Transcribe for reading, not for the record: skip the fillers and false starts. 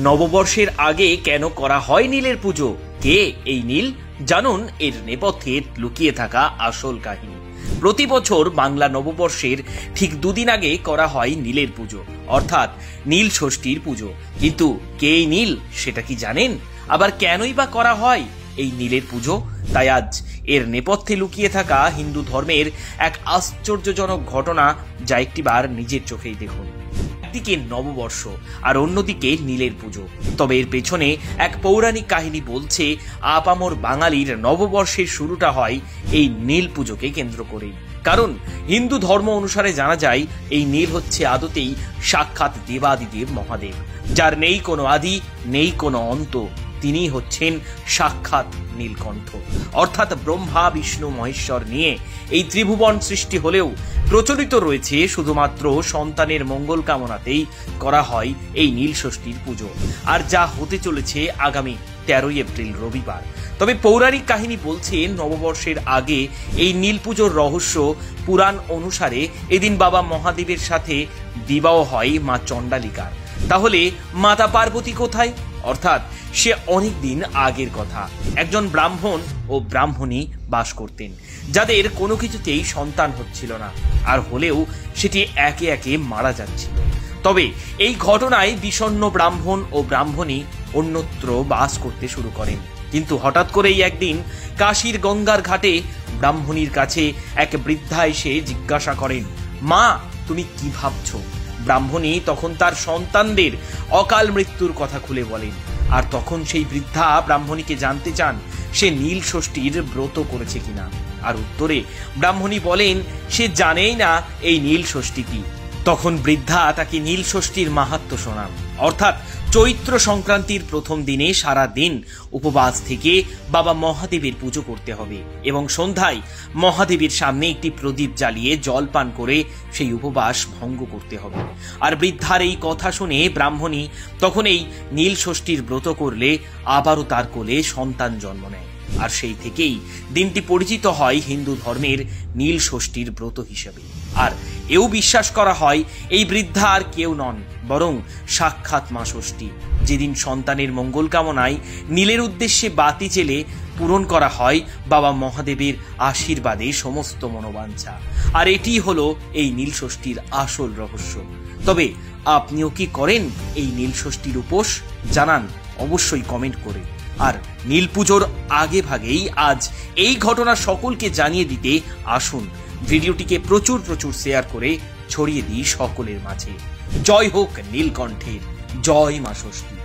নববর্ষের আগে কেন করা হয় নীলের পুজো? কে এই নীল? জানুন এর নেপথ্যে লুকিয়ে থাকা আসল কাহিনী। প্রতি বছর বাংলা নববর্ষের ঠিক দুদিন আগে করা হয় নীলের পুজো, অর্থাৎ নীল ষষ্ঠীর পুজো। কিন্তু কে এই নীল সেটা কি জানেন? আবার কেনই বা করা হয় এই নীলের পুজো? তাই আজ এর নেপথ্যে লুকিয়ে থাকা হিন্দু ধর্মের এক আশ্চর্যজনক ঘটনা, যা একটিবার নিজের চোখেই দেখুন। একদিকে নববর্ষ আর অন্যদিকে নীলের পুজো। তবে এর পেছনে এক পৌরাণিক কাহিনী বলছে আপামর বাঙালির নববর্ষের শুরুটা হয় এই নীল পুজোকে কেন্দ্র করেই। কারণ হিন্দু ধর্ম অনুসারে জানা যায় এই নীল হচ্ছে আদতেই সাক্ষাৎ দেবাদিদেব মহাদেব, যার নেই কোনো আদি, নেই কোনো অন্ত। তিনি হচ্ছেন সাক্ষাৎ নীলকণ্ঠ, অর্থাৎ ব্রহ্মা বিষ্ণু মহেশ্বর নিয়ে এই ত্রিভুবন সৃষ্টি হলেও প্রচলিত রয়েছে শুধুমাত্র সন্তানের মঙ্গল কামনাতেই করা হয় এই নীল ষষ্ঠীর পুজো, আর যা হতে চলেছে আগামী 13 এপ্রিল রবিবার। তবে পৌরাণিক কাহিনী বলছে নববর্ষের আগে এই নীল পুজোর রহস্য। পুরাণ অনুসারে এদিন বাবা মহাদেবের সাথে বিবাহ হয় মা চণ্ডালিকার। তাহলে মাতা পার্বতী কোথায়? অর্থাৎ সে অনেক দিন আগের কথা। একজন ব্রাহ্মণ ও ব্রাহ্মণী বাস করতেন, যাদের কোনো কিছুতেই সন্তান হচ্ছিল না, আর হলেও সেটি একে একে মারা যাচ্ছিল। তবে এই ঘটনায় বিষণ্ণ ব্রাহ্মণ ও ব্রাহ্মণী অন্যত্র বাস করতে শুরু করেন। কিন্তু হঠাৎ করেই একদিন কাশীর গঙ্গার ঘাটে ব্রাহ্মণীর কাছে এক বৃদ্ধা এসে জিজ্ঞাসা করেন, মা তুমি কি ভাবছো? ব্রাহ্মণী তখন তার সন্তানদের অকাল মৃত্যুর কথা খুলে বলেন। আর তখন সেই বৃদ্ধা ব্রাহ্মণীকে জানতে চান সে নীল ষষ্ঠীর ব্রত করেছে কিনা। আর উত্তরে ব্রাহ্মণী বলেন সে জানেই না এই নীল ষষ্ঠী কি। তখন বৃদ্ধা তাকে নীল ষষ্ঠীর মাহাত্ম্য শোনান, অর্থাৎ চৈত্র সংক্রান্তির প্রথম দিনে সারা দিন উপবাস থেকে বাবা মহাদেবের পুজো করতে হবে এবং সন্ধ্যায় মহাদেবের সামনে একটি প্রদীপ জ্বালিয়ে জল পান করে সেই উপবাস ভঙ্গ করতে হবে। আর বৃদ্ধার এই কথা শুনে ব্রাহ্মণী তখন এই নীল ষষ্ঠীর ব্রত করলে আবারও তার কোলে সন্তান জন্ম নেয়। আর সেই থেকেই দিনটি পরিচিত হয় হিন্দু ধর্মের নীল ষষ্ঠীর ব্রত হিসেবে। আর এও বিশ্বাস করা হয় এই বৃদ্ধা আর কেউ নন, বরং সাক্ষাৎ মা ষষ্ঠী, যেদিন সন্তানের মঙ্গল কামনায় নীলের উদ্দেশ্যে বাতি জেলে পূরণ করা হয় বাবা মহাদেবের আশীর্বাদে সমস্ত মনোবাঞ্ছা। আর এটি হলো এই নীল ষষ্ঠীর আসল রহস্য। তবে আপনিও কি করেন এই নীল ষষ্ঠীর উপোস? জানান অবশ্যই কমেন্ট করে। আর নীল পুজোর আগে ভাগেই আজ এই ঘটনা সকলকে জানিয়ে দিতে আসুন ভিডিওটিকে প্রচুর শেয়ার করে ছড়িয়ে দিই সকলের মাঝে। জয় হোক নীলকণ্ঠের, জয় মা ষষ্ঠী।